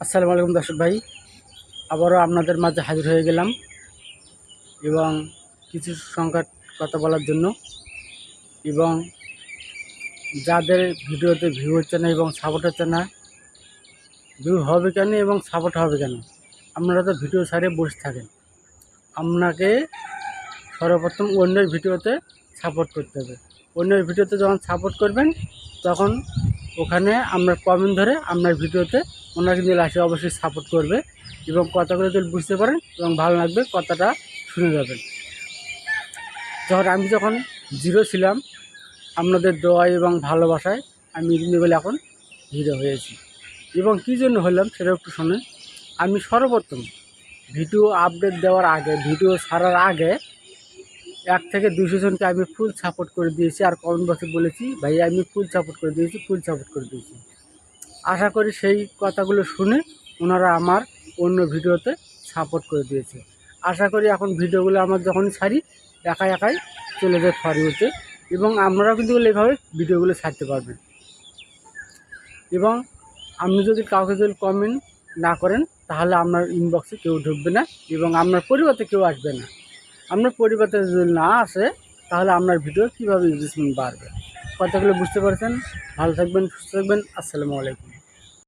আসসালামু আলাইকুম দর্শক ভাই, আবারও আপনাদের মাঝে হাজির হয়ে গেলাম এবং কিছু সংখ্যার কথা বলার জন্য। এবং যাদের ভিডিওতে ভিউ হচ্ছে না এবং সাপোর্ট হচ্ছে না, ভিউ হবে কেন এবং সাপোর্ট হবে কেন? আপনারা তো ভিডিও ছাড়িয়ে বসে থাকেন। আপনাকে সর্বপ্রথম অন্যের ভিডিওতে সাপোর্ট করতে হবে। অন্যের ভিডিওতে যখন সাপোর্ট করবেন তখন ওখানে আপনার কমেন্ট ধরে আপনার ভিডিওতে ওনাকে যদি আসে অবশ্যই সাপোর্ট করবে এবং কথাগুলো যদি বুঝতে পারেন এবং ভালো লাগবে কথাটা শুনে যাবেন। যখন জিরো ছিলাম, আপনাদের দোয়া এবং ভালোবাসায় আমি রিজনেবল এখন হিরো হয়েছি। এবং কী জন্য হলাম সেটা একটু শোনেন। আমি সর্বপ্রথম ভিডিও আপডেট দেওয়ার আগে, ভিডিও ছাড়ার আগে 1 থেকে 200 জনকে আমি ফুল সাপোর্ট করে দিয়েছি, আর কমেন্ট বক্সে বলেছি ভাই আমি ফুল সাপোর্ট করে দিয়েছি, ফুল সাপোর্ট করে দিয়েছি। আশা করি সেই কথাগুলো শুনে ওনারা আমার অন্য ভিডিওতে সাপোর্ট করে দিয়েছে। আশা করি এখন ভিডিওগুলো আমার যখনই ছাড়ি একাই একাই চলে যায় ফরওয়ার্ডে, এবং আপনারাও কিন্তু এইভাবে ভিডিওগুলো ছাড়তে পারবেন। এবং আপনি যদি কাউকে যদি কমেন্ট না করেন তাহলে আপনার ইনবক্সে কেউ ঢুকবে না এবং আপনার পরিবারে কেউ আসবে না। আপনার পরিবারে যদি না আসে তাহলে আপনার ভিডিও কীভাবে ইউজমেন্ট বাড়বে? কথাগুলো বুঝতে পারছেন? ভালো থাকবেন, সুস্থ থাকবেন। আসসালামু আলাইকুম।